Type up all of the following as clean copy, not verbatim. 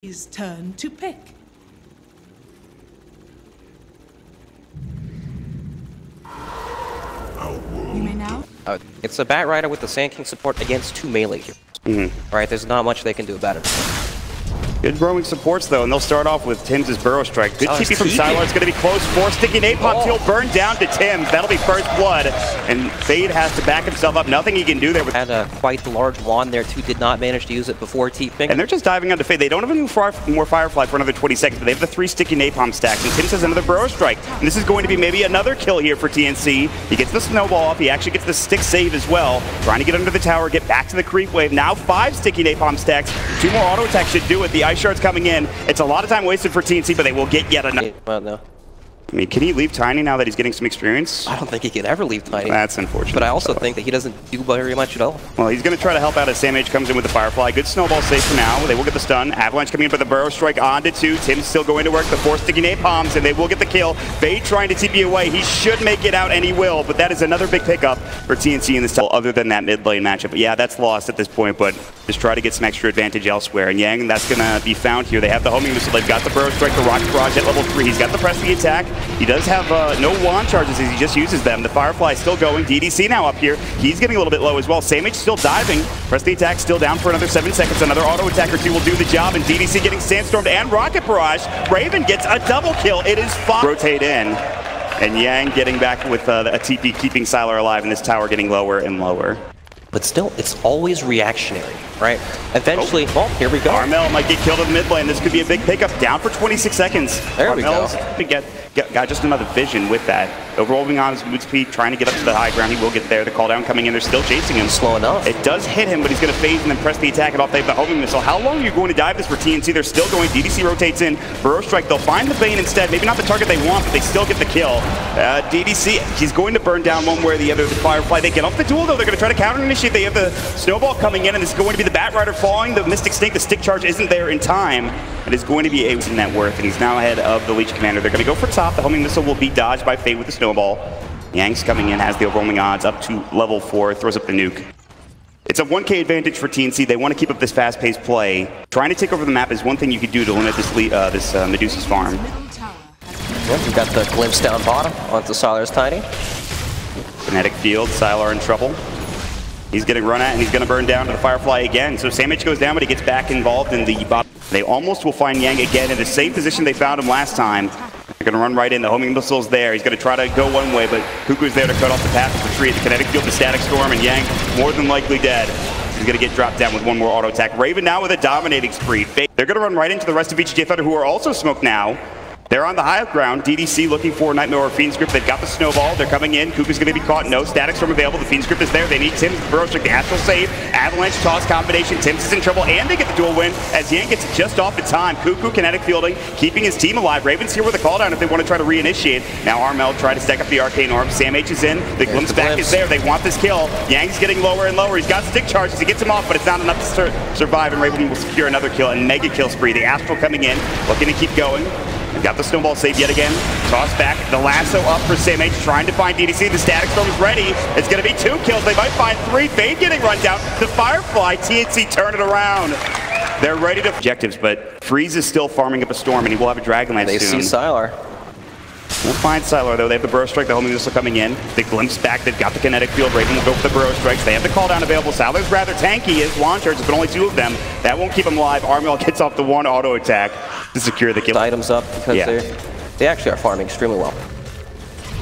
His turn to pick. You may now. It's a Bat Rider with the Sand King support against two melee heroes. Right, there's not much they can do about it. Good roaming supports, though, and they'll start off with Tim's Burrow Strike. Good TP from Sylar. It's going to be close. 4 sticky napalm. He'll burn down to Tim's. That'll be first blood. And Fade has to back himself up. Nothing he can do there. Had a quite large wand there, too. Did not manage to use it before TPing. And they're just diving onto Fade. They don't have any more Firefly for another 20 seconds, but they have the 3 sticky napalm stacks. And Tim's has another Burrow Strike. And this is going to be maybe another kill here for TNC. He gets the snowball off. He actually gets the stick save as well. Trying to get under the tower, get back to the creep wave. Now 5 sticky napalm stacks. 2 more auto attacks should do it. The Ice Shard's coming in. It's a lot of time wasted for TNC, but they will get yet another. Well, no. I mean, can he leave Tiny now that he's getting some experience? I don't think he can ever leave Tiny. That's unfortunate. But I also think that he doesn't do very much at all. Well, he's going to try to help out as Sam H comes in with the Firefly. Good snowball save for now. They will get the stun. Avalanche coming in for the Burrow Strike onto 2. Tim's still going to work the 4 sticky napalms, and they will get the kill. Fade trying to TP away. He should make it out, and he will. But that is another big pickup for TNC in this time, other than that mid lane matchup. But yeah, that's lost at this point, but just try to get some extra advantage elsewhere. And Yang, that's going to be found here. They have the homing missile. They've got the Burrow Strike, the Rocket Barrage at level 3. He's got the press the attack. He does have no wand charges as he just uses them. The Firefly is still going. DDC now up here. He's getting a little bit low as well. Sam H still diving. Press the attack still down for another 7 seconds. Another auto attack or 2 will do the job. And DDC getting Sandstormed and Rocket Barrage. Raven gets a double kill. It is 5. Rotate in. And Yang getting back with a TP, keeping Sylar alive, and this tower getting lower and lower. But still, it's always reactionary, right? Eventually, well, here we go. Armel might get killed in the mid lane. This could be a big pickup. Down for 26 seconds. There we go. Got just another vision with that. Overwhelming on his boot speed, trying to get up to the high ground. He will get there. The call down coming in. They're still chasing him. Slow enough. It does hit him, but he's going to phase and then press the attack and off. They have the homing missile. How long are you going to dive this for TNC? They're still going. DDC rotates in. Burrow Strike. They'll find the Bane instead. Maybe not the target they want, but they still get the kill. DDC, he's going to burn down one way or the other. The Firefly, they get off the duel, though. They're going to try to counter initiate. They have the snowball coming in, and this is going to be the Bat Rider falling. The Mystic Snake, the stick charge isn't there in time. It is going to be a net worth, and he's now ahead of the Leech Commander. They're going to go for top. The homing missile will be dodged by Fade with the snowball. Yang's coming in, has the overwhelming odds up to level 4, throws up the nuke. It's a 1K advantage for TNC. They want to keep up this fast-paced play. Trying to take over the map is one thing you could do to limit this Medusa's farm. Well, we got the glimpse down bottom onto Sylar's Tiny. Kinetic field, Sylar in trouble. He's getting run at, and he's going to burn down to the Firefly again. So Sam H goes down, but he gets back involved in the bottom. They almost will find Yang again in the same position they found him last time. They're going to run right in. The homing missile's there. He's going to try to go one way, but Cuckoo's there to cut off the path of the tree. The kinetic field, the static storm, and Yang more than likely dead. He's going to get dropped down with one more auto attack. Raven now with a dominating spree. They're going to run right into the rest of VGJ Thunder, who are also smoked now. They're on the high ground. DDC looking for Nightmare or Fiend's Grip. They've got the snowball. They're coming in. Cuckoo's going to be caught. No static storm available. The Fiend's Grip is there. They need Tim's Burrow Strike. The Astral save. Avalanche toss combination. Tim's is in trouble, and they get the dual win as Yang gets just off in time. Cuckoo kinetic fielding, keeping his team alive. Raven's here with a call down if they want to try to reinitiate. Now Armel try to stack up the Arcane Orb. Sam H is in. The glimpse back is there. They want this kill. Yang's getting lower and lower. He's got stick charges. He gets him off, but it's not enough to survive, and Raven will secure another kill and mega kill spree. The Astral coming in, looking to keep going. They've got the snowball save yet again. Toss back. The lasso up for Sam H, trying to find DDC. The static storm is ready. It's going to be 2 kills. They might find 3. Fade getting run down. The Firefly, TNC turn it around. They're ready to objectives, but Freeze is still farming up a storm, and he will have a Dragonlance soon. They see Sylar. We'll find Sylar, though. They have the Burrow Strike, the homing missile coming in. They glimpse back. They've got the kinetic field. Raven will go for the Burrow Strikes. They have the call down available. Sylar's rather tanky. His wand charges, but only 2 of them. That won't keep him alive. Armel gets off the 1 auto attack to secure the kill. The items up because they actually are farming extremely well.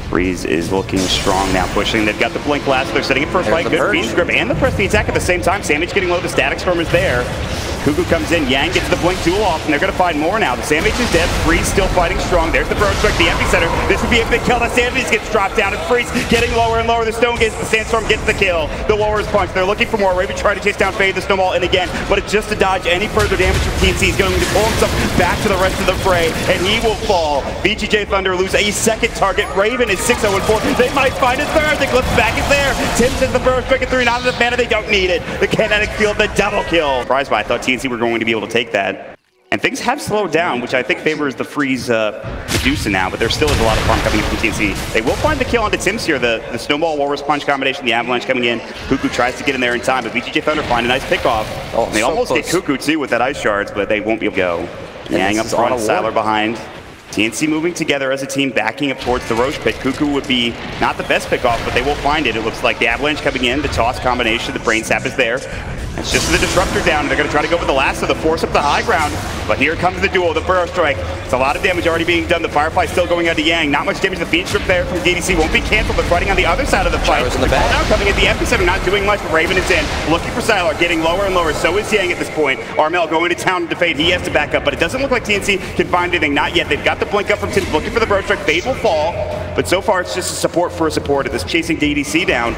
Freeze is looking strong now, pushing. They've got the blink last. They're setting it for a fight. Good Fiend's Grip and the press the attack at the same time. Sam H getting low. The static storm is there. Cuckoo comes in. Yang gets the blink duel off, and they're going to find more now. The Sam H is dead. Freeze still fighting strong. There's the Burrow Strike, the epicenter. This would be a big kill. The Sam H gets dropped down, and Freeze getting lower and lower. The Stone gets the Sandstorm gets the kill. The Warriors punch. They're looking for more. Raven trying to chase down Fade. The snowball in again, but it's just to dodge any further damage from TNC. He's going to pull himself back to the rest of the fray, and he will fall. VGJ Thunder lose a second target. Raven is 6-0-4. They might find a third. The glimpse back is there. Tim says the Burrow Strike at 3. Not enough mana. They don't need it. The kinetic field, the double kill. Surprised by I thought TNC were going to be able to take that. And things have slowed down, which I think favors the Freeze Medusa now, but there still is a lot of farm coming in from TNC. They will find the kill onto Tims here, the Snowball Walrus Punch combination, the Avalanche coming in. Cuckoo tries to get in there in time, but VGJ Thunder find a nice pickoff. Oh, and they so almost close. Get Cuckoo too with that Ice Shards, but they won't be able to go. Yang up front, Siler behind. TNC moving together as a team, backing up towards the Roche pit. Cuckoo would be not the best pickoff, but they will find it. It looks like the Avalanche coming in, the toss combination, the Brain Sap is there. It's just the Disruptor down. They're going to try to go with the last of the force up the high ground. But here comes the duel, the Burrow Strike. It's a lot of damage already being done. The Firefly still going out to Yang. Not much damage. The Feed Strip there from DDC won't be canceled, but fighting on the other side of the fight. In the back. Now coming at the epicenter, not doing much, but Raven is in. Looking for Siler, getting lower and lower. So is Yang at this point. Armel going to town to Fade. He has to back up, but it doesn't look like TNC can find anything. Not yet. They've got the blink up from Tim, looking for the Burrow Strike. Fade will fall, but so far it's just a support for a support. It is chasing DDC down.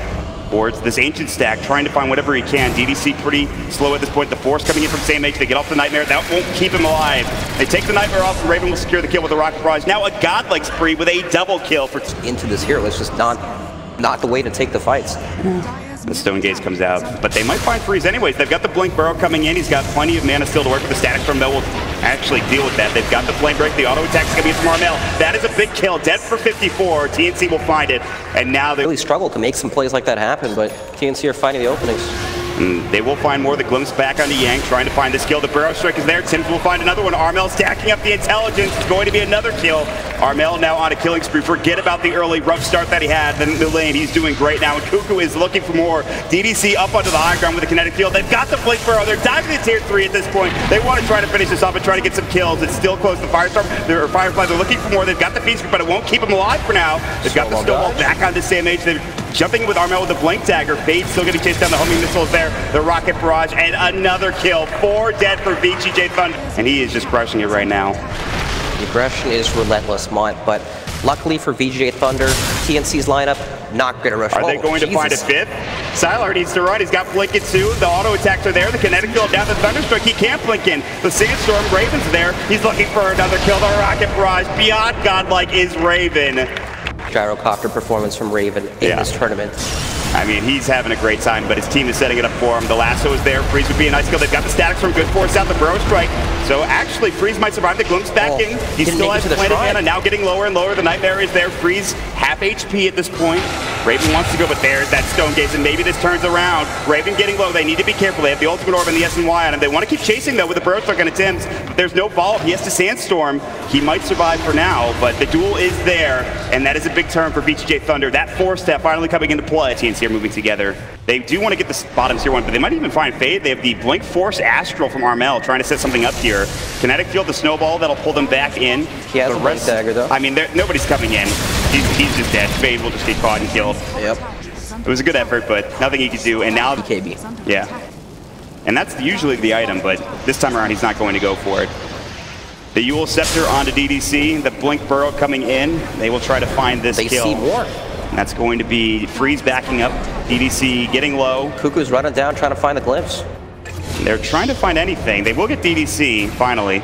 Boards this Ancient stack, trying to find whatever he can. DDC pretty slow at this point. The Force coming in from Same Age. They get off the Nightmare. That won't keep him alive. They take the Nightmare off, and Raven will secure the kill with the Rocket Barrage. Now a godlike spree with a double kill for... Into this here, it's just not the way to take the fights. The Stone Gaze comes out, but they might find Freeze anyways. They've got the Blink Burrow coming in. He's got plenty of mana still to work with. The Static Storm, though, will actually deal with that. They've got the Flame Break. The auto attack is going to be from Armel. That is a big kill. Dead for 54. TNC will find it, and now they really struggle to make some plays like that happen, but TNC are finding the openings. They will find more. The glimpse back onto Yang, trying to find this kill. The Burrow Strike is there. Tims will find another one. Armel stacking up the intelligence. It's going to be another kill. Armel now on a killing spree. Forget about the early rough start that he had in the lane. He's doing great now, and Cuckoo is looking for more. DDC up onto the high ground with the kinetic field. They've got the Blink Burrow. They're diving to tier 3 at this point. They want to try to finish this off and try to get some kills. It's still close to Firestorm. Or Firefly. They're looking for more. They've got the Feast, but it won't keep them alive for now. They've got the Snowball back onto Same Age. They're jumping with Armel with the Blink Dagger. Fade still getting chased down. The homing missiles there. The Rocket Barrage, and another kill. 4 dead for VGJ Thunder. And he is just crushing it right now. The aggression is relentless, but luckily for VGJ Thunder, TNC's lineup, not going to rush. Are they going to find a fifth? Siler needs to run. He's got Blink it too. The auto attacks are there. The kinetic field down the Thunderstruck. He can't blink in. The Sandstorm, Raven's there. He's looking for another kill. The Rocket Barrage. Beyond godlike is Raven. Gyrocopter performance from Raven in this tournament. I mean, he's having a great time, but his team is setting it up for him. The lasso is there. Freeze would be a nice kill. They've got the statics from good force out the Burrow Strike. So actually, Freeze might survive the glimpse back in. He still has plenty of mana, now getting lower and lower. The Nightmare is there. Freeze half HP at this point. Raven wants to go, but there's that Stone Gaze, and maybe this turns around. Raven getting low. They need to be careful. They have the Ultimate Orb and the SNY on him. They want to keep chasing, though, with the Burrow Strike on Tims, but there's no follow-up. He has to Sandstorm. He might survive for now, but the duel is there, and that is a big turn for VGJ Thunder. That Force Step finally coming into play. TNC are moving together. They do want to get the bottom tier 1, but they might even find Fade. They have the Blink Force Astral from Armel trying to set something up here. Kinetic Field, the Snowball, that'll pull them back in. He has a Blink Dagger, though. I mean, nobody's coming in. He's just dead. Fade will just get caught and killed. Yep. It was a good effort, but nothing he could do. And now KB. Yeah. And that's usually the item, but this time around he's not going to go for it. The Yule Scepter onto DDC. The Blink Burrow coming in. They will try to find this kill. They see more. And that's going to be Freeze backing up. DDC getting low. Cuckoo's running down, trying to find the glimpse. They're trying to find anything. They will get DDC, finally.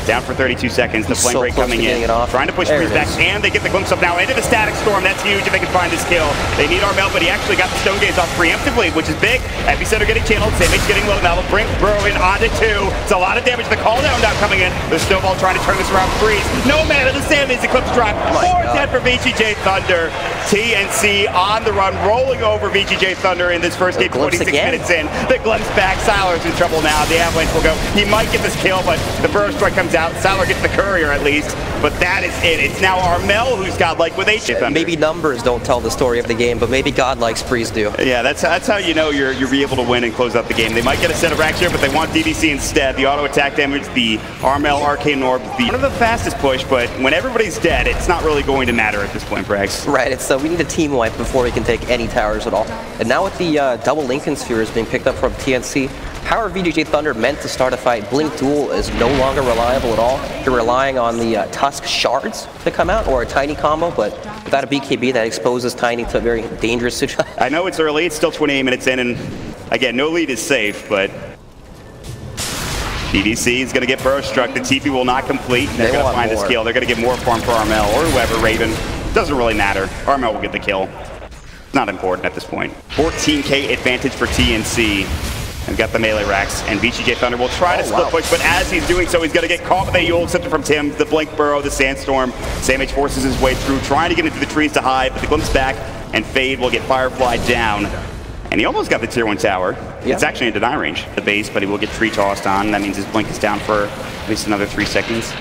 Down for 32 seconds. The Flame Break coming in. Trying to push Freeze back, and they get the glimpse up now into the Static Storm. That's huge if they can find this kill. They need Armel, but he actually got the Stone Gaze off preemptively, which is big. Epicenter getting channeled. Same Age getting low. Now they'll bring Burrow in onto 2. It's a lot of damage. The call down now coming in. The Snowball trying to turn this around. Freeze. No mana. The Sand Maze Eclipse drop. 4 dead for VGJ Thunder. TNC on the run, rolling over VGJ Thunder in this first game. 26 minutes in. The glimpse back. Siler's in trouble now. The Avalanche will go. He might get this kill, but the Burrow Strike comes out. Siler gets the Courier at least, but that is it. It's now Armel who's godlike with 8 Thunder. Maybe numbers don't tell the story of the game, but maybe godlike sprees do. Yeah, that's how you know you're be able to win and close out the game. They might get a set of racks here, but they want DDC instead. The auto attack damage, the Armel Arcane Orb, one of the fastest push, but when everybody's dead, it's not really going to matter at this point, Brax. Right, it's we need a team wipe before we can take any towers at all. And now with the double Lincoln Spheres being picked up from TNC, Power VGJ Thunder meant to start a fight. Blink Duel is no longer reliable at all. You're relying on the Tusk Shards to come out, or a Tiny combo, but without a BKB that exposes Tiny to a very dangerous situation. I know it's early, it's still 28 minutes in, and again, no lead is safe, but DDC is going to get Burrow struck. The TP will not complete. They're going to find this kill. They're going to get more farm for Armel or whoever, Raven. Doesn't really matter. Armel will get the kill. Not important at this point. 14K advantage for TNC. And got the melee racks, and VGJ Thunder will try to split push, but as he's doing so, he's going to get caught with a Yule Scepter from Tim, the Blink Burrow, the Sandstorm. Samh forces his way through, trying to get into the trees to hide, but the glimpse back, and Fade will get Firefly down. And he almost got the tier 1 tower. Yeah. It's actually in deny range, the base, but he will get tree tossed on. That means his Blink is down for at least another 3 seconds.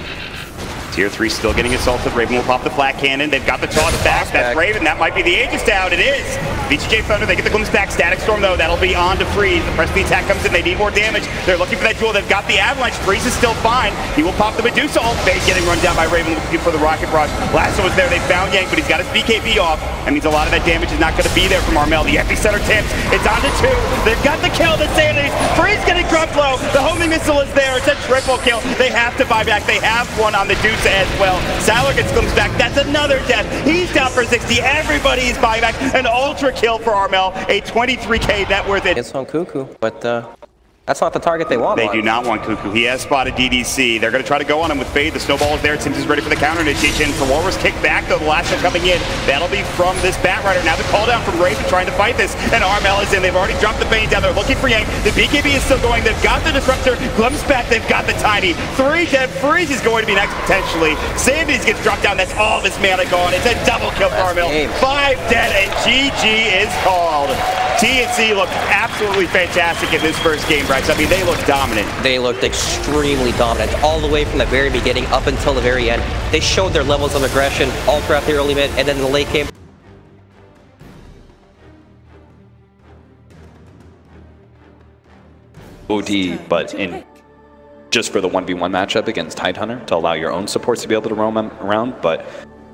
Tier 3 still getting assaulted. Raven will pop the flat cannon. They've got the toss back. That's Raven. That might be the Aegis down. It is. VGJ Thunder, they get the glimpse back. Static Storm, though, that'll be on to Freeze. The press of the attack comes in. They need more damage. They're looking for that duel. They've got the Avalanche. Freeze is still fine. He will pop the Medusa ult. Fade getting run down by Raven looking for the Rocket Rush. Lasso is there. They found Yang, but he's got his BKB off. That means a lot of that damage is not going to be there from Armel. The epicenter tips. It's on to 2. They've got the kill. The Sanities. Freeze getting drop low. The homing missile is there. It's a triple kill. They have to buy back. They have one on the Medusa as well. Sailor gets glimpsed back. That's another death. He's down for 60. Everybody is buying back. An ultra kill for Armel. A 23k net worth it. It's on Cuckoo, but that's not the target they want. They do not want Cuckoo. He has spotted DDC. They're going to try to go on him with Fade. The snowball is there. Sims is ready for the counter initiation. For Warriors kick back, though. The last one coming in. That'll be from this Bat Rider. Now the call down from Raven trying to fight this. And Armel is in. They've already dropped the Bane down. They're looking for Yang. The BKB is still going. They've got the Disruptor. Glimpse back. They've got the Tiny. 3 dead. Freeze is going to be next potentially. Sandys gets dropped down. That's all of his mana gone. It's a double kill for Armel. 5 dead and GG is called. TNC looked absolutely fantastic in this first game, Bryce. I mean, they looked dominant. They looked extremely dominant all the way from the very beginning up until the very end. They showed their levels of aggression all throughout the early mid, and then the late game. OD, but in just for the 1v1 matchup against Tidehunter to allow your own supports to be able to roam around, but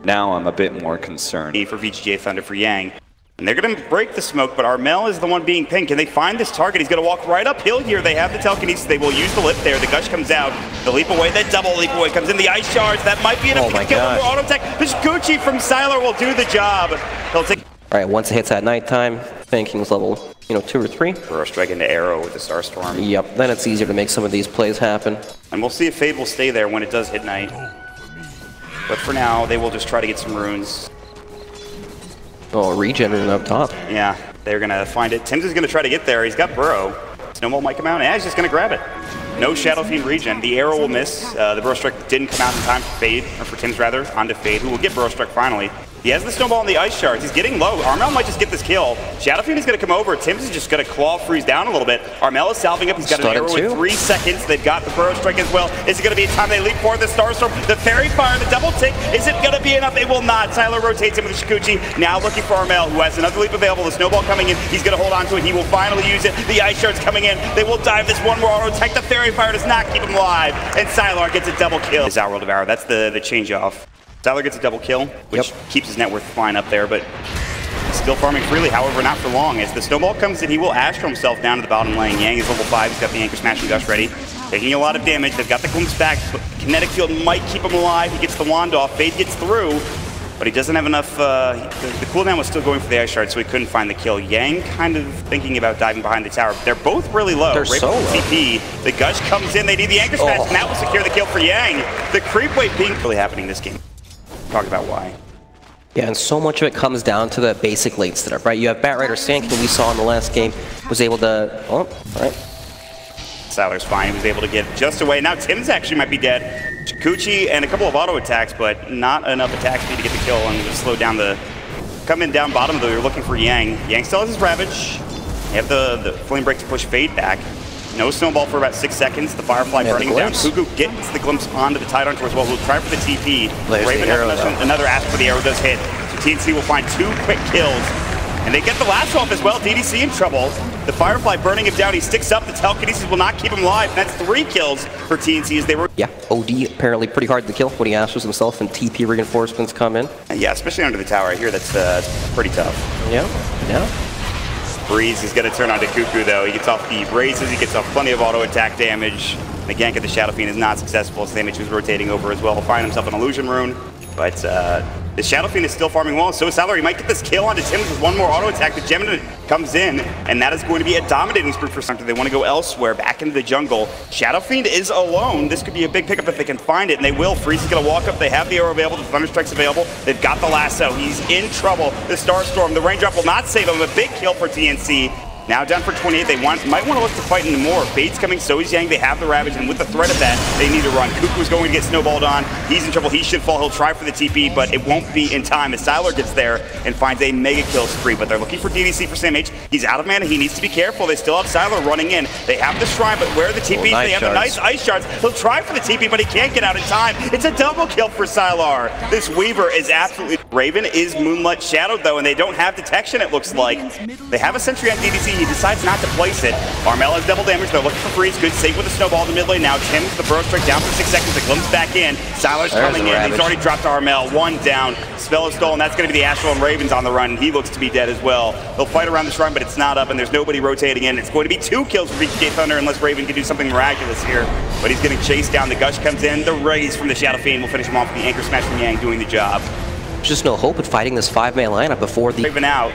now I'm a bit more concerned. For VGJ Thunder for Yang. And they're going to break the smoke, but Armel is the one being pinged. Can they find this target? He's going to walk right uphill here. They have the telekinesis. They will use the lift there. The gush comes out. The leap away, that double leap away comes in. The ice shards. That might be enough to kill him for auto tech. Gucci from Siler will do the job. He'll take. All right, once it hits at nighttime, Fanking's level, 2 or 3. Burrow strike into Arrow with the Starstorm. Yep, then it's easier to make some of these plays happen. And we'll see if Fade will stay there when it does hit night. But for now, they will just try to get some runes. Oh, regenerating up top. Yeah, they're going to find it. Tim's is going to try to get there. He's got Burrow. Snowball might come out, and he's just going to grab it. No Shadow Fiend regen. The Arrow will miss. The Burrow Strike didn't come out in time for Fade, or for Tim's rather, onto Fade, who will get Burrow Strike finally. He has the Snowball and the Ice Shards. He's getting low. Armel might just get this kill. Shadow Fiend is going to come over. Tim's is just going to claw Freeze down a little bit. Armel is salving up. He's got an arrow with 3 seconds. They've got the Burrow Strike as well. Is it going to be a time they leap forward the Starstorm? The Fairy Fire, the double tick. Is it going to be enough? It will not. Siler rotates him with the Shikuchi. Now looking for Armel, who has another leap available. The Snowball coming in. He's going to hold on to it. He will finally use it. The Ice Shards coming in. They will dive this one more auto attack. The Fairy Fire does not keep him alive. And Siler gets a double kill. His Outworld Devourer. That's the change off. Siler gets a double kill, which keeps his net worth fine up there, but he's still farming freely, however, not for long. As the Snowball comes in, he will Astro himself down to the bottom lane. Yang is level 5, he's got the Anchor Smash and Gush ready. Taking a lot of damage, they've got the glimpse back, but Kinetic Field might keep him alive. He gets the wand off, Fade gets through, but he doesn't have enough, the cooldown was still going for the Ice Shard, so he couldn't find the kill. Yang kind of thinking about diving behind the tower. They're both really low. They're so low. TP, the Gush comes in, they need the Anchor Smash, and that will secure the kill for Yang. The creep wave being really happening this game. Talk about why. Yeah, and so much of it comes down to the basic late setup, right? You have Bat Rider Sank, who we saw in the last game, was able to, all right. Siler's fine, he was able to get just away. Now Tim's actually might be dead. Chikuchi and a couple of auto attacks, but not enough attack speed to get the kill and just slow down the, come in down bottom though, you're looking for Yang. Yang still has his Ravage. You have the Flame Break to push Fade back. No Snowball for about 6 seconds. The Firefly burning down. Cuckoo gets the glimpse onto the Tidehunter as well. We'll try for the TP. Raven another ask for the arrow does hit. So TNC will find 2 quick kills. And they get the last off as well. DDC in trouble. The Firefly burning him down. He sticks up. The telekinesis will not keep him alive. That's 3 kills for TNC as they were. Yeah, OD apparently pretty hard to kill when he asters himself and TP reinforcements come in. Yeah, especially under the tower. I hear that's pretty tough. Yeah, yeah. Breeze is going to turn on to Cuckoo, though. He gets off the braces, he gets off plenty of auto attack damage. The gank of the Shadow Fiend is not successful. His damage was rotating over as well. He'll find himself an Illusion Rune, but the Shadow Fiend is still farming well. So is Siler. He might get this kill onto Tim's with one more auto attack. The Gemini comes in, and that is going to be a dominating spree for Sumter. They want to go elsewhere, back into the jungle. Shadow Fiend is alone. This could be a big pickup if they can find it, and they will. Freeze is going to walk up. They have the arrow available. The Thunderstrike's available. They've got the lasso. He's in trouble. The Starstorm, the Raindrop will not save him. A big kill for TNC. Now down for 28. They might want to look to fight in more. Fade's coming, so is Yang. They have the Ravage, and with the threat of that, they need to run. Cuckoo's going to get snowballed on. He's in trouble. He should fall. He'll try for the TP, but it won't be in time as Siler gets there and finds a mega kill spree. But they're looking for DDC for Sam H. He's out of mana. He needs to be careful. They still have Siler running in. They have the Shrine, but where are the TPs? They have the nice Ice Shards. He'll try for the TP, but he can't get out in time. It's a double kill for Sylar. This Weaver is absolutely... Raven is Moonlight Shadowed, though, and they don't have detection, it looks like. They have a sentry on DDC. He decides not to place it. Armel has double damage. They're looking for freeze. Good save with a snowball in the mid lane. Now Tim's the burrow strike down for 6 seconds. It glimpses back in. Sylar's coming in. He's already dropped Armel. One down. Spell is stolen. That's going to be the Astral and Ravens on the run. He looks to be dead as well. They'll fight around the Shrine, but it's not up, and there's nobody rotating in. It's going to be 2 kills for VGJ Thunder unless Raven can do something miraculous here. But he's getting chased down. The Gush comes in. The Raise from the Shadow Fiend will finish him off with the Anchor Smash from Yang doing the job. There's just no hope at fighting this 5-man lineup before the... Raven out.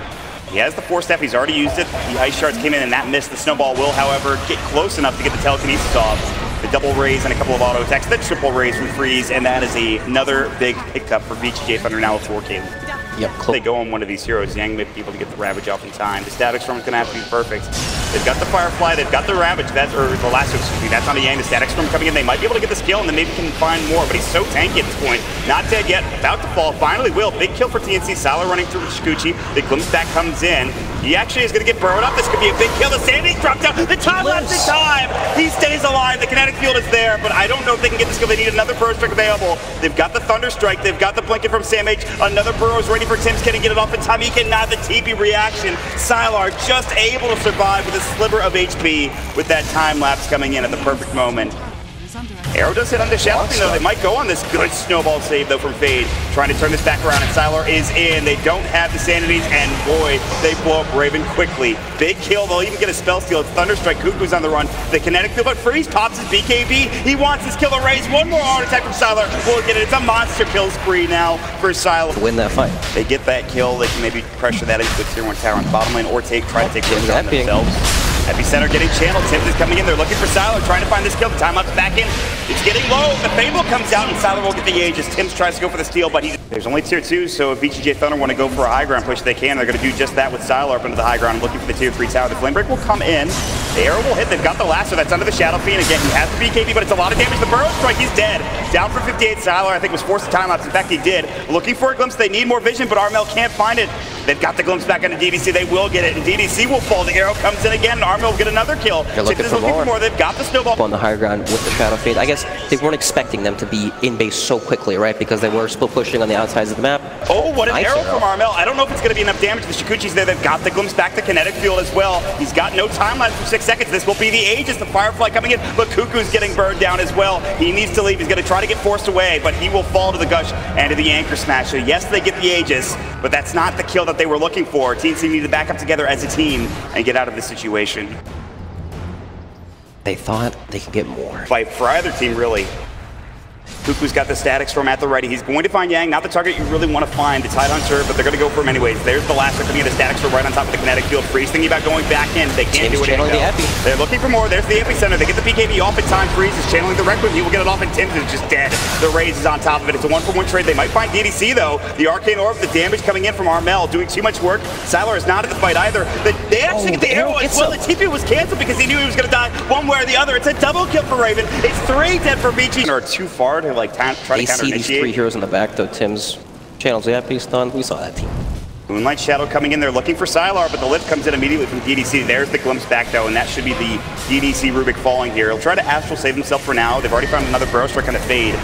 He has the Force Staff. He's already used it. The Ice Shards came in and that missed. The Snowball will, however, get close enough to get the Telekinesis off. The double raise and a couple of auto attacks. The triple raise from Freeze, and that is another big pickup for VGJ Thunder now with 4K. Yep, they go on one of these heroes. Yang may be able to get the Ravage off in time. The Static Storm is going to have to be perfect. They've got the Firefly, they've got the Ravage, or the Lasso, excuse me. That's on the Yang. The Static Storm coming in. They might be able to get the skill, and then maybe can find more. But he's so tanky at this point. Not dead yet. About to fall. Finally will. Big kill for TNC. Sylar running through Shikuchi. The Glimpse back comes in. He actually is going to get burrowed up. This could be a big kill. The Sandy dropped down. The time lapse in time. He stays alive. The kinetic field is there, but I don't know if they can get this kill. They need another burrow strike available. They've got the Thunder Strike. They've got the blanket from Sam H. Another burrow is ready for Tim's. Can he get it off in time? He cannot. The TP reaction. Sylar just able to survive with a sliver of HP with that time lapse coming in at the perfect moment. Arrow does hit on the Shadow Fiend, though. They might go on this good snowball save, though, from Fade. Trying to turn this back around, and Sylar is in. They don't have the Sanities, and boy, they blow up Raven quickly. Big kill. They'll even get a spell steal. It's Thunder Strike. Cuckoo's on the run. The kinetic field, but Freeze pops his BKB. He wants his kill to raise. One more auto attack from Sylar. We'll get it. It's a monster kill spree now for Sylar. To win that fight. They get that kill. They can maybe pressure that into the tier 1 tower on the bottom lane, or try to take risks on themselves. Epicenter getting channeled. Tim's is coming in. They're looking for Sylar, trying to find this kill. The timeout's back in. It's getting low. The Fable comes out, and Sylar will get the Aegis. Tim's tries to go for the steal, but there's only tier 2, so if VGJ Thunder want to go for a high ground push, they can. They're going to do just that with Sylar up into the high ground, looking for the tier 3 tower. The Flame Break will come in. The arrow will hit. They've got the lasso. That's under the Shadow Fiend. Again, he has the BKB, but it's a lot of damage. The Burrow Strike, he's dead. Down for 58. Sylar, I think, was forced to time lapse. In fact, he did. Looking for a glimpse. They need more vision, but Armel can't find it. They've got the glimpse back into DDC. They will get it, and DDC will fall. The arrow comes in again, and Armel will get another kill. They're looking for more. They've got the snowball on the higher ground with the Shadow Fiend. I guess they weren't expecting them to be in base so quickly, right? Because they were still pushing on the outsides of the map. Oh, what an arrow from Armel. I don't know if it's going to be enough damage. The Shikuchi's there. They've got the glimpse back to kinetic field as well. He's got no time lapse for 6 seconds. This will be the Aegis. The Firefly coming in, but Cuckoo's getting burned down as well. He needs to leave. He's going to try to get forced away, but he will fall to the Gush and to the Anchor Smash. So yes, they get the Aegis, but that's not the kill that they were looking for. TNC need to back up together as a team and get out of this situation. They thought they could get more. Fight for either team, really. Cuckoo's got the Static Storm at the ready. He's going to find Yang, not the target you really want to find. It's Tidehunter, but they're going to go for him anyways. There's the last one coming in, the Static Storm right on top of the kinetic field. Freeze thinking about going back in. They can't do it anymore. They're looking for more. There's the Epicenter. They get the PKB off in time. Freeze is channeling the Requiem. He will get it off, and Tim's is just dead. The Raise is on top of it. It's a 1-for-1 trade. They might find DDC, though. The Arcane Orb, the damage coming in from Armel, doing too much work. Sylar is not in the fight either. They actually get the arrow as well. The TP was canceled because he knew he was going to die one way or the other. It's a double kill for Raven. It's 3 dead for VG. Are too far to like try to see these 3 heroes in the back, though. Tim's channels the AP stun. We saw that team. Moonlight Shadow coming in. They're looking for Sylar, but the lift comes in immediately from DDC. There's the glimpse back, though, and that should be the DDC Rubik falling here. He'll try to Astral save himself for now. They've already found another Burrow Strike on the Fade.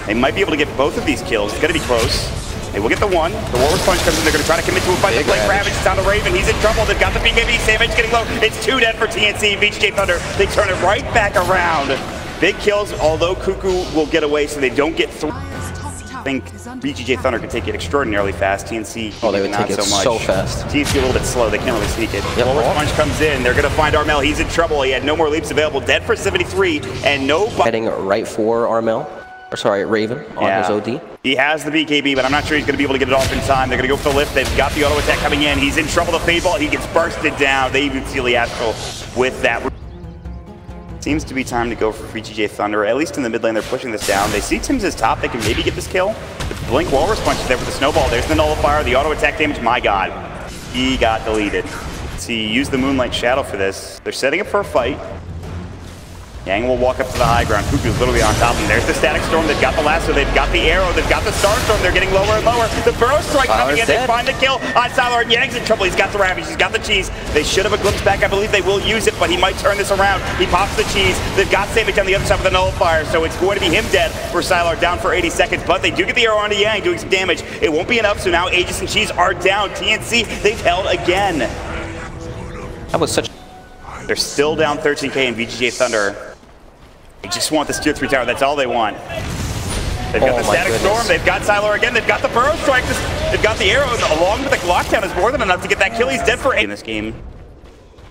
They might be able to get both of these kills. It's going to be close. They will get the one. The Warlord's Punch comes in. They're going to try to commit to a fight. The Blade Ravage is down to Raven. He's in trouble. They've got the BKB. Savage getting low. It's 2 dead for TNC. VGJ Thunder. They turn it right back around. Big kills, although Cuckoo will get away, so they don't get through. I think VGJ Thunder can take it extraordinarily fast. TNC they would take it so fast. TNC a little bit slow. They can't really sneak it. Yep. Warlord's Punch comes in. They're going to find Armel. He's in trouble. He had no more leaps available. Dead for 73, and no... Heading right for Armel. Or sorry, Raven on his OD. He has the BKB, but I'm not sure he's going to be able to get it off in time. They're going to go for the lift. They've got the auto attack coming in. He's in trouble. The Fade Ball, he gets bursted down. They even seal the Astral with that. Seems to be time to go for VGJ Thunder. At least in the mid lane, they're pushing this down. They see Tim's as top. They can maybe get this kill. The Blink Walrus Punch is there for the snowball. There's the Nullifier, the auto attack damage. My God, he got deleted. See, use the Moonlight Shadow for this. They're setting up for a fight. Yang will walk up to the high ground. Cuckoo's literally on top of him. There's the Static Storm. They've got the lasso. They've got the arrow. They've got the Star Storm. They're getting lower and lower. The Burrow Strike coming in. They find the kill on Sylar, and Yang's in trouble. He's got the Ravage. He's got the cheese. They should have a glimpse back. I believe they will use it, but he might turn this around. He pops the cheese. They've got Samage on the other side with the Nullifier, so it's going to be him dead for Sylar, down for 80 seconds, but they do get the arrow onto Yang, doing some damage. It won't be enough, so now Aegis and Cheese are down. TNC, they've held again. That was such... They're still down 13k in VGJ Thunder. They just want this tier 3 tower, that's all they want. They've got the Static Storm, they've got Sylar again, they've got the Burrow Strike, they've got the arrow, along with the lockdown is more than enough to get that kill. He's dead for 8 in this game.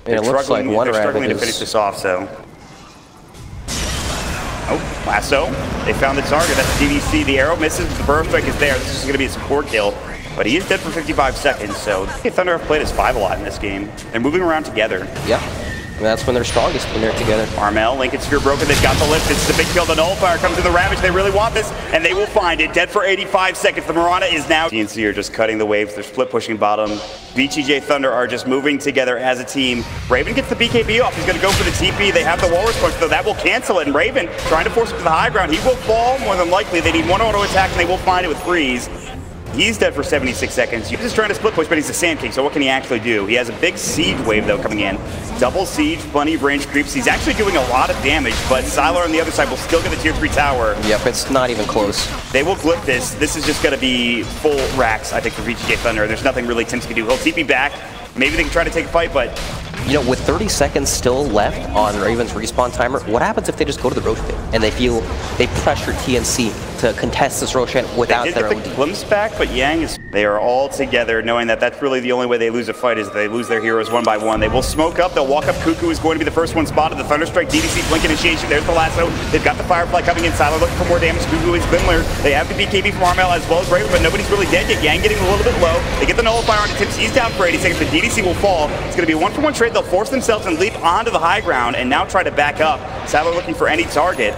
Yeah, it looks like one they're struggling to is... finish this off, so. Oh, lasso. They found the target, that's DDC. The arrow misses, the Burrow Strike is there. This is gonna be a support kill. But he is dead for 55 seconds, so Thunder have played as 5 a lot in this game. They're moving around together. Yep. And that's when they're strongest, when they're together. Armel, Lincoln Sphere broken, they've got the lift, it's the big kill, the Nullifier comes in the Ravage, they really want this, and they will find it, dead for 85 seconds, the Mirana is now... TNC are just cutting the waves, they're split pushing bottom. VGJ Thunder are just moving together as a team. Raven gets the BKB off, he's gonna go for the TP, they have the Walrus Punch, though that will cancel it, and Raven trying to force him to the high ground, he will fall more than likely, they need one auto attack, and they will find it with Freeze. He's dead for 76 seconds. He's just trying to split push, but he's a Sand King, so what can he actually do? He has a big siege wave, though, coming in. Double siege, plenty of range creeps. He's actually doing a lot of damage, but Sylar on the other side will still get the tier 3 tower. Yep, it's not even close. They will clip this. This is just going to be full racks, I think, for VGJ Thunder. There's nothing really Tim's can do. He'll TP back. Maybe they can try to take a fight, but... You know, with 30 seconds still left on Raven's respawn timer, what happens if they just go to the Roche pit and they feel they pressure TNC to contest this Roshan without their own... They did get the glimpse back, but Yang is... They are all together, knowing that that's really the only way they lose a fight is they lose their heroes one by one. They will smoke up, they'll walk up. Cuckoo is going to be the first one spotted. The Thunderstrike, DDC, Blink Initiation, there's the lasso. They've got the Firefly coming in. Sylar looking for more damage. Cuckoo is Vinler. They have the BKB from Armel as well as Raven, but nobody's really dead yet. Yang getting a little bit low. They get the Nullifier onto Tips. He's down for 80 seconds, but DDC will fall. It's going to be a 1-for-1 trade. They'll force themselves and leap onto the high ground and now try to back up. Sylar looking for any target,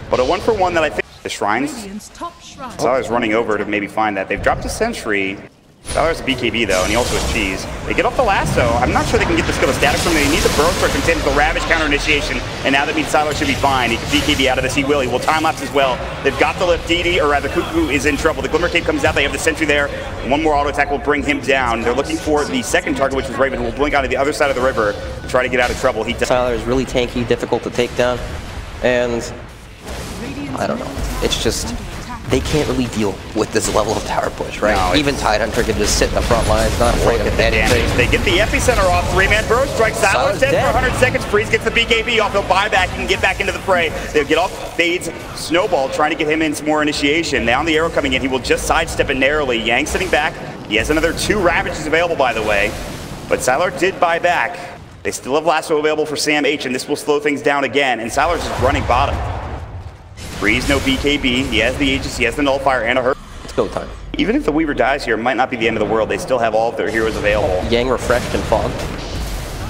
but a 1-for-1 that I think the shrines. Sylar's running over to maybe find that. They've dropped a sentry. Sylar's a BKB though, and he also has cheese. They get off the lasso. I'm not sure they can get the skill of Static from them. They need the Burrow Strike from the Ravage counter initiation, and now that means Sylar should be fine. He can BKB out of this. He will. He will time lapse as well. They've got the lift. DD, or rather Cuckoo is in trouble. The Glimmer Cape comes out. They have the sentry there. One more auto attack will bring him down. They're looking for the second target, which is Raven, who will blink onto the other side of the river to try to get out of trouble. Sylar is really tanky, difficult to take down, and I don't know. It's just... They can't really deal with this level of tower push, right? No, even Tidehunter can just sit in the front lines, not afraid of anything. They get the epicenter off. 3-man Burrow Strike. Sylar's dead for 100 seconds. Freeze gets the BKB off. He'll buy back and get back into the fray. They'll get off Fade's Snowball, trying to get him in some more initiation. Now the arrow coming in. He will just sidestep it narrowly. Yang sitting back. He has another 2 Ravages available, by the way. But Sylar did buy back. They still have lasso available for Sam H, and this will slow things down again. And Sylar's just running bottom. Freeze, no BKB. He has the Aegis, he has the Nullifier, and a hurt. It's go time. Even if the Weaver dies here, it might not be the end of the world. They still have all of their heroes available. Yang refreshed and fogged.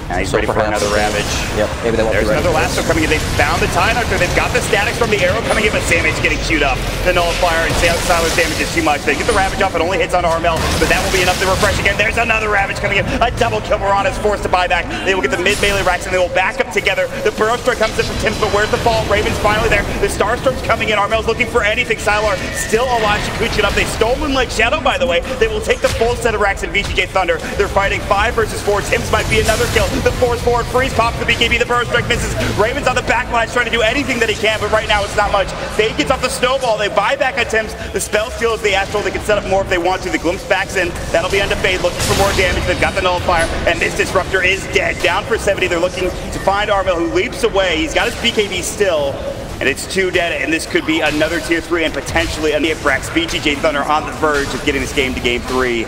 Now he's ready for another Ravage. Yep, maybe they won't There's be ready. Another lasso coming in. They found the Tidehunter. They've got the statics from the arrow coming in, but Samage getting queued up. The Nullifier and Sylar's damage is too much. They get the Ravage off. It only hits on Armel, but that will be enough to refresh again. There's another Ravage coming in. A double kill. Mirana is forced to buy back. They will get the mid-melee racks, and they will back up together. The Burrow Strike comes in from Tim's, but where's the fall? Raven's finally there. The Starstorm's coming in. Armel's looking for anything. Sylar still alive. Shikuchin up. They stole Moonlight Shadow, by the way. They will take the full set of racks in VGJ Thunder. They're fighting 5 versus 4. Tim's might be another kill. The force forward. Freeze pops the BKB, the Burrow Strike misses. Raven's on the back line trying to do anything that he can, but right now it's not much. Fade gets off the Snowball. They buy back attempts. The spell steal is the Astral. They can set up more if they want to. The Glimpse backs in. That'll be onto Fade, looking for more damage. They've got the Nullifier, and this Disruptor is dead. Down for 70. They're looking to find Armel, who leaps away. He's got his BKB still, and it's 2 dead, and this could be another tier 3 and potentially a Nifrax. VGJ Thunder on the verge of getting this game to game 3.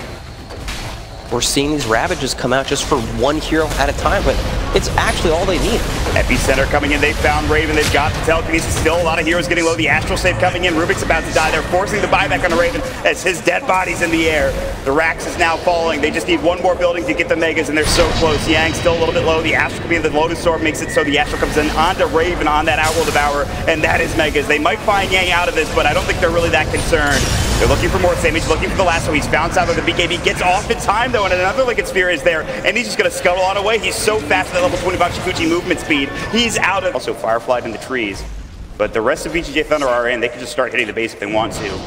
We're seeing these Ravages come out just for 1 hero at a time, but it's actually all they need. Epicenter coming in, they found Raven, they've got the telekinesis, still a lot of heroes getting low. The Astral Save coming in, Rubik's about to die. They're forcing the buyback on the Raven as his dead body's in the air. The Rax is now falling. They just need 1 more building to get the Megas, and they're so close. Yang still a little bit low. The Astral coming in, the Lotus Sword makes it so the Astral comes in onto Raven on that Outworld Devourer, and that is Megas. They might find Yang out of this, but I don't think they're really that concerned. They're looking for more Samage, looking for the last one. He's bounced out of the BKB, gets off in time though, and another Lincoln Sphere is there, and he's just gonna scuttle on away. He's so fast at that level 20 Bakshikuchi movement speed. He's out of... Also Fireflied in the trees. But the rest of VGJ Thunder are in. They can just start hitting the base if they want to.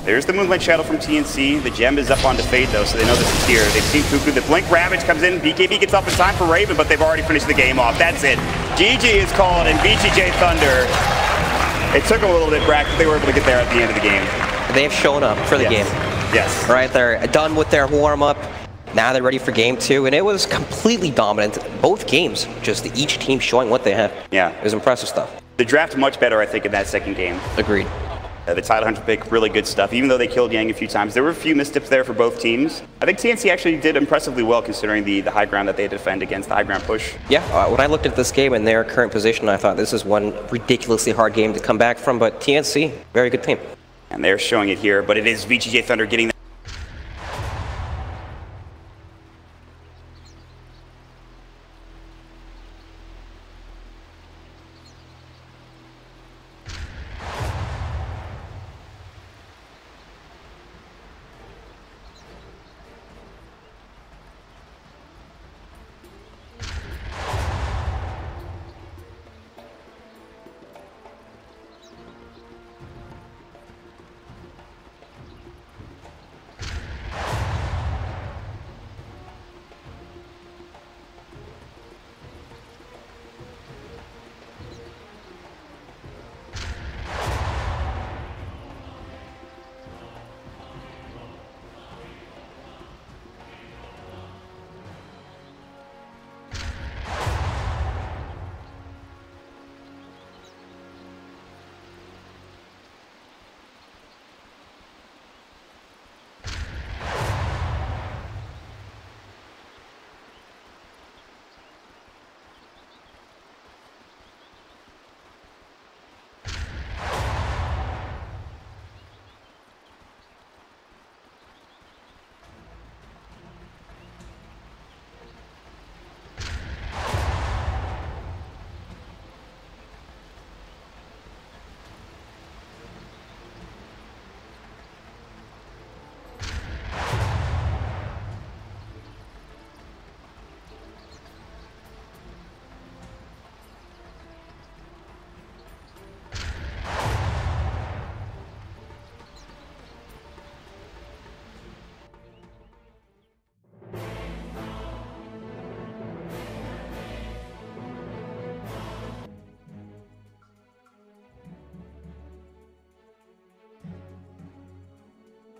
There's the Moonlight Shadow from TNC. The gem is up onto Fade though, so they know this is here. They've seen Cuckoo. The Blink Ravage comes in. BKB gets up in time for Raven, but they've already finished the game off. That's it. GG is called, and VGJ Thunder. It took a little bit, Brack, but they were able to get there at the end of the game. They've shown up for the game. Yes. Right, they're done with their warm-up. Now they're ready for game 2, and it was completely dominant. Both games, just each team showing what they have. Yeah. It was impressive stuff. The draft much better, I think, in that second game. Agreed. The title hunter pick, really good stuff. Even though they killed Yang a few times, there were a few missteps there for both teams. I think TNC actually did impressively well considering the high ground that they defend against the high ground push. Yeah, when I looked at this game and their current position, I thought this is one ridiculously hard game to come back from, but TNC, very good team. And they're showing it here, but it is VGJ Thunder getting that.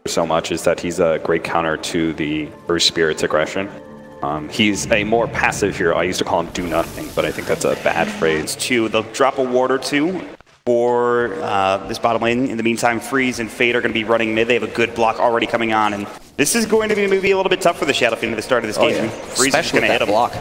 So much is that he's a great counter to the Earth Spirit's aggression. He's a more passive hero. I used to call him do nothing, but I think that's a bad phrase. They'll drop a ward or two for this bottom lane. In the meantime, Freeze and Fade are going to be running mid. They have a good block already coming on, and this is going to be maybe a little bit tough for the Shadow Fiend at the start of this game. Yeah. Freeze is going to hit him. Block.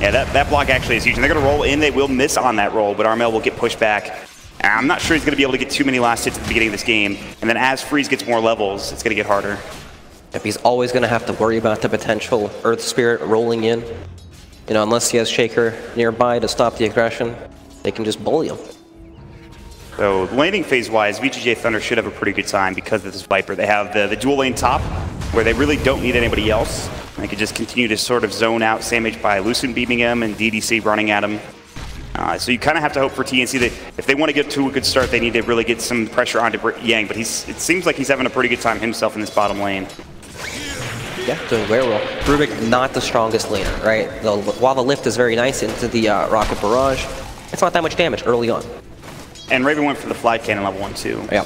Yeah, that block actually is huge, and they're going to roll in. They will miss on that roll, but Armel will get pushed back. I'm not sure he's going to be able to get too many last hits at the beginning of this game, and then as Freeze gets more levels, it's going to get harder. Yep, he's always going to have to worry about the potential Earth Spirit rolling in. You know, unless he has Shaker nearby to stop the aggression, they can just bully him. So laning phase-wise, VGJ Thunder should have a pretty good time because of this Viper. They have the dual lane top, where they really don't need anybody else. They can just continue to sort of zone out Samage by Lucent beaming him and DDC running at him. So you kind of have to hope for TNC that if they want to get to a good start, they need to really get some pressure onto Yang, but it seems like he's having a pretty good time himself in this bottom lane. Yeah, doing very well. Rubik, not the strongest laner, right? While the lift is very nice into the Rocket Barrage, it's not that much damage early on. And Raven went for the Flight Cannon level 1 too. Yeah.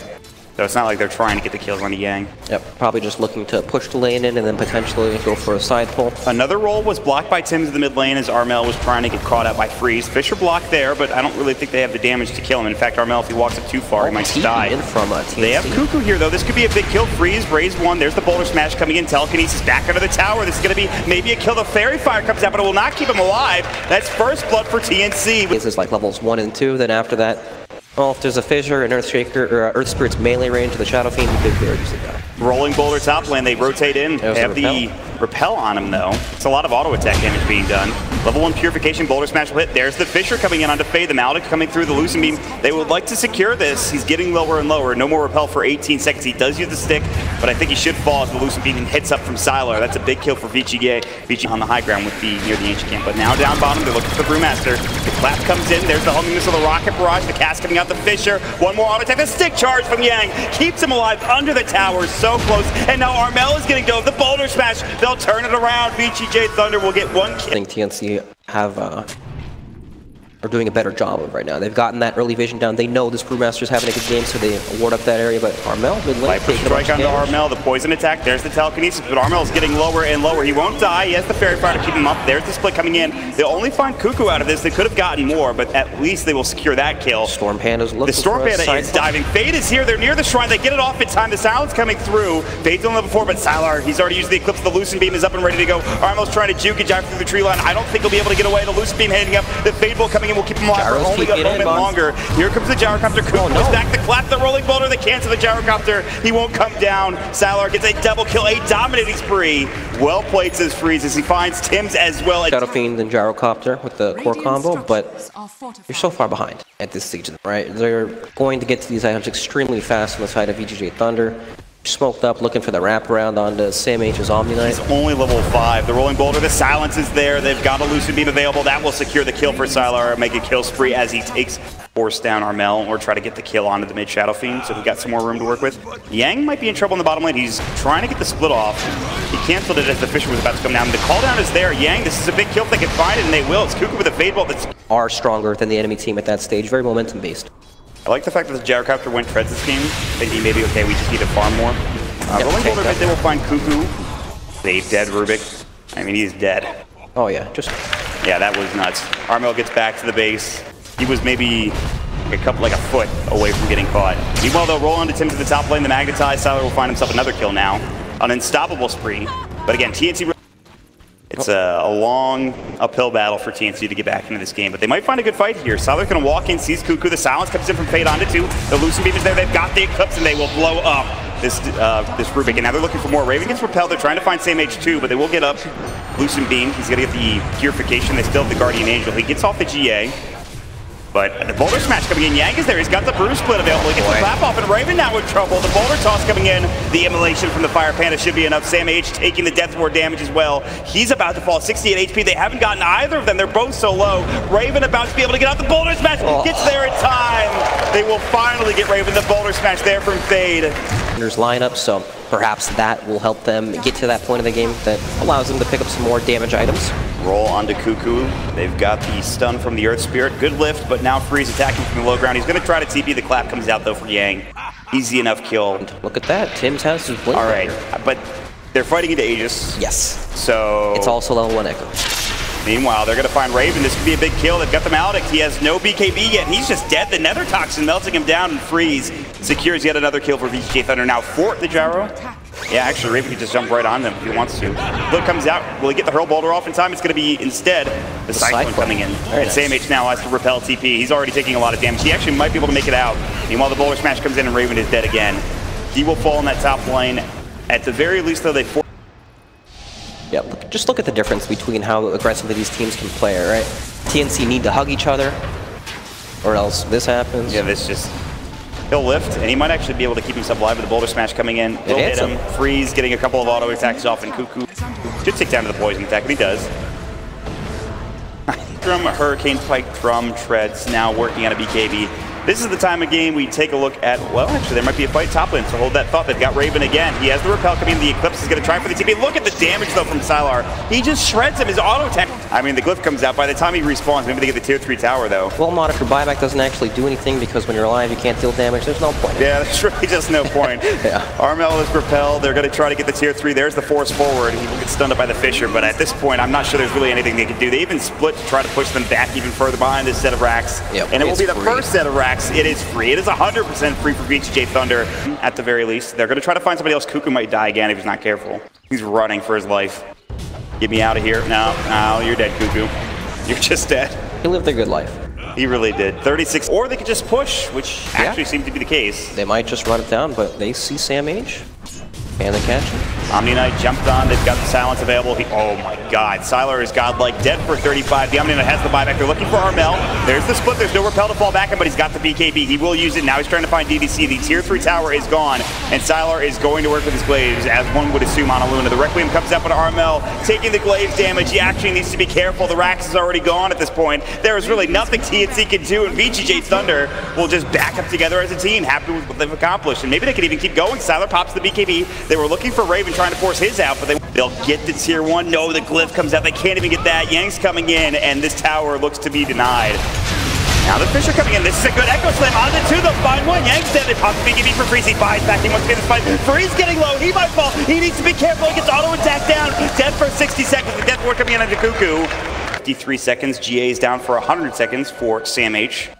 So it's not like they're trying to get the kills on the Yang. Yep, probably just looking to push the lane in and then potentially go for a side pull. Another roll was blocked by Tim's in the mid lane as Armel was trying to get caught out by Freeze. Fisher blocked there, but I don't really think they have the damage to kill him. In fact, Armel, if he walks up too far, he might die. In from TNC. They have Cuckoo here, though. This could be a big kill. Freeze, raise one. There's the Boulder Smash coming in. Telekinesis back under the tower. This is going to be maybe a kill. The Fairy Fire comes out, but it will not keep him alive. That's first blood for TNC. This is like levels 1 and 2. Then after that, well, if there's a Fissure, an Earth Shaker, or Earth Spirit's melee range of the Shadow Fiend, you could very easily die. Rolling Boulder top lane, they rotate in. They have the repel on him, though. It's a lot of auto attack damage being done. Level 1 Purification, Boulder Smash will hit. There's the Fissure coming in onto Fade, the Maledict coming through, the Lucent Beam. They would like to secure this. He's getting lower and lower. No more Repel for 18 seconds. He does use the stick, but I think he should fall as the Lucent Beam hits up from Sylar. That's a big kill for VGJ. VGJ on the high ground with the near the Ancient Camp. But now down bottom, they're looking for the Brewmaster. The Clap comes in. There's the homing missile, the Rocket Barrage, the cast coming out, the Fissure. One more auto attack. The stick charge from Yang keeps him alive under the tower. So close. And now Armel is getting dove. The Boulder Smash. They'll turn it around. VGJ Thunder will get one kill. I think TNC are doing a better job of right now. They've gotten that early vision down. They know this Brewmaster's having a good game, so they ward up that area. But Armel, mid lane, taking strike onto Armel, the poison attack. There's the telekinesis, but Armel's getting lower and lower. He won't die. He has the Fairy Fire to keep him up. There's the split coming in. They'll only find Cuckoo out of this. They could have gotten more, but at least they will secure that kill. Storm Panda's looking. The Storm Panda is diving. Fade is here. They're near the shrine. They get it off in time. The Silence coming through. Fade's on level 4, but Sylar, he's already used the Eclipse. The Lucent Beam is up and ready to go. Armel's trying to juke and jive through the tree line. I don't think he'll be able to get away. The Lucent Beam hitting up. The Fade Bolt coming in will keep him alive for only a moment longer. Here comes the Gyrocopter. Cuckoo is back. The Clap, the Rolling Boulder. They cancel the Gyrocopter. He won't come down. Sylar gets a double kill, a dominating spree. Well played, says Freeze, as he finds Tim's as well. Shadow Fiend and Gyrocopter with the core combo, but you're so far behind at this stage, right? They're going to get to these items extremely fast on the side of VGJ Thunder. Smoked up, looking for the wraparound onto Sam H's Omni Knight. He's only level 5. The Rolling Boulder, the Silence is there. They've got a Lucent Beam available. That will secure the kill for Sylar, make a kill spree as he takes force down Armel, or try to get the kill onto the mid Shadow Fiend, so we've got some more room to work with. Yang might be in trouble in the bottom lane. He's trying to get the split off. He canceled it as the Fissure was about to come down. The call down is there. Yang, this is a big kill if they can find it, and they will. It's Cuckoo with a Fade Bolt that's are stronger than the enemy team at that stage. Very momentum based. I like the fact that the Gyrocopter went treads this game, thinking maybe, okay, we just need to farm more. Rolling Boulder, they will find Cuckoo. They've dead Rubik. I mean, he's dead. Oh yeah, yeah, that was nuts. Armel gets back to the base. He was maybe a foot away from getting caught. Meanwhile, they'll roll onto Tim to the top lane. The Magnetize, Sylar will find himself another kill now. An unstoppable spree. But again, TNC, it's a long uphill battle for TNC to get back into this game, but they might find a good fight here. Sylar's gonna walk in, sees Cuckoo. The Silence comes in from Fade onto 2. The Lucent Beam is there. They've got the Eclipse, and they will blow up this Rubik. And now they're looking for more. Raven gets repelled. They're trying to find Sam H2, but they will get up Lucent Beam. He's gonna get the Purification. They still have the Guardian Angel. He gets off the GA. But the Boulder Smash coming in. Yang is there. He's got the Brew Split available. He gets the Clap off, and Raven now in trouble. The Boulder Toss coming in. The Immolation from the Fire Panda should be enough. Sam H taking the Death Ward damage as well. He's about to fall. 68 HP. They haven't gotten either of them. They're both so low. Raven about to be able to get out. The Boulder Smash gets there in time. They will finally get Raven. The Boulder Smash there from Fade. There's lineup, so perhaps that will help them get to that point of the game that allows them to pick up some more damage items. Roll onto Cuckoo. They've got the stun from the Earth Spirit. Good lift, but now Freeze attacking from the low ground. He's going to try to TP. The Clap comes out, though, for Yang. Easy enough kill. And look at that. Tim's has his blink. All right, but they're fighting into Aegis. Yes. So it's also level 1 Echo. Meanwhile, they're going to find Raven. This could be a big kill. They've got the Maledict. He has no BKB yet, and he's just dead. The Nether Toxin melting him down, and Freeze secures yet another kill for VGJ Thunder. Now fort the Gyro. Yeah, actually, Raven can just jump right on them if he wants to. Blood comes out. Will he get the Hurl Boulder off in time? It's going to be, instead, the Cyclone coming in. And Sam H now has to repel TP. He's already taking a lot of damage. He actually might be able to make it out. Meanwhile, the Boulder Smash comes in, and Raven is dead again. He will fall in that top lane. At the very least, though, they yeah, just look at the difference between how aggressively these teams can play, right? TNC need to hug each other, or else this happens. Yeah, this just... He'll lift, and he might actually be able to keep himself alive with the Boulder Smash coming in. He'll hit him. Freeze getting a couple of auto attacks off, and Cuckoo should take down to the poison attack, and he does. Drum, Hurricane Pike, Drum, Treads, now working on a BKB. This is the time of game we take a look at, well, actually, there might be a fight top lane, so hold that thought. They've got Raven again. He has the Repel coming in. The Eclipse is going to try for the TP. Look at the damage, though, from Sylar. He just shreds him. His auto attack. I mean, the Glyph comes out. By the time he respawns, maybe they get the tier 3 tower, though. Well, Mod, if your buyback doesn't actually do anything, because when you're alive, you can't deal damage, there's no point. Yeah, there's really just no point. Yeah. Armel is repelled. They're going to try to get the tier 3. There's the force forward. He will get stunned up by the Fissure, but at this point, I'm not sure there's really anything they can do. They even split to try to push them back even further behind this set of racks. Yep, and it will be the first set of racks. It is free. It is 100% free for VGJ Thunder, at the very least. They're going to try to find somebody else. Cuckoo might die again if he's not careful. He's running for his life. Get me out of here. No, you're dead, Cuckoo. You're just dead. He lived a good life. He really did. 36, or they could just push, which actually seemed to be the case. They might just run it down, but they see Sam H. And they catch him. Omni Knight jumped on, they've got the silence available. Oh my god, Sylar is godlike, dead for 35. The Omni Knight has the buyback, they're looking for Armel. There's the split, there's no repel to fall back in, but he's got the BKB. He will use it, now he's trying to find DDC. The tier 3 tower is gone, and Sylar is going to work with his glaives, as one would assume on Luna. The Requiem comes up on Armel, taking the glaives damage. He actually needs to be careful, the Rax is already gone at this point. There is really nothing TNC can do, and VGJ Thunder will just back up together as a team, happy with what they've accomplished. And maybe they could even keep going. Sylar pops the BKB. They were looking for Raven, trying to force his out, but they'll get the tier 1. No, the glyph comes out. They can't even get that. Yang's coming in, and this tower looks to be denied. Now the Fisher coming in. This is a good Echo Slam on the 2. They'll find one. Yang's dead. They pop the BKB for Freeze. He buys back. He wants to get this fight. Freeze getting low. He might fall. He needs to be careful. He gets auto attack down. Dead for 60 seconds. The Death Ward coming in onto Cuckoo. 53 seconds. GA is down for 100 seconds for Sam H.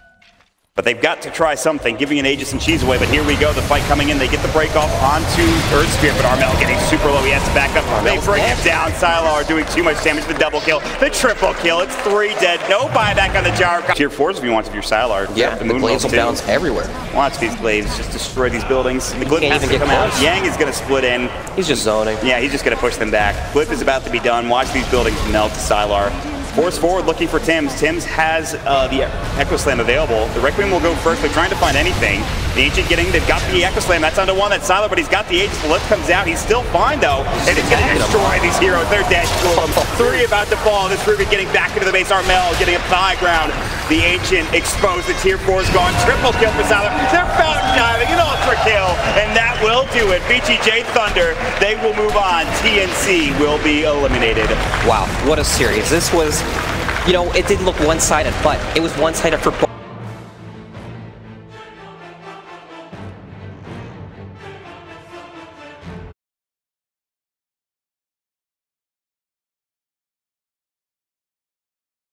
But they've got to try something, giving an Aegis and Cheese away. But here we go, the fight coming in. They get the break off onto Earth Spirit, but Armel getting super low. He has to back up. They bring him down. Sylar doing too much damage. The double kill, the triple kill. It's 3 dead. No buyback on the Jar. Tier 4s if you want to, if you're Sylar. Yeah, the glaives will bounce everywhere. Watch these glaives just destroy these buildings. The Glyph has to come out. Yang is going to split in. He's just zoning. Yeah, he's just going to push them back. Glyph is about to be done. Watch these buildings melt to Sylar. Force forward looking for Tims. Tims has the Echo Slam available. The Requiem will go first. They're trying to find anything. The Ancient they've got the Echo Slam. That's onto one. That's Sylar, but he's got the Aegis. The lift comes out. He's still fine, though. And it's going to destroy these heroes. They're dead. 3 about to fall. This Ruby getting back into the base. Armel getting up to high ground. The Ancient exposed. The tier 4 is gone. Triple kill for Sylar. They're fountain diving. An ultra kill. And that will do it. VGJ Thunder, they will move on. TNC will be eliminated. Wow, what a series. This was, you know, it did look one-sided, but it was one-sided for both.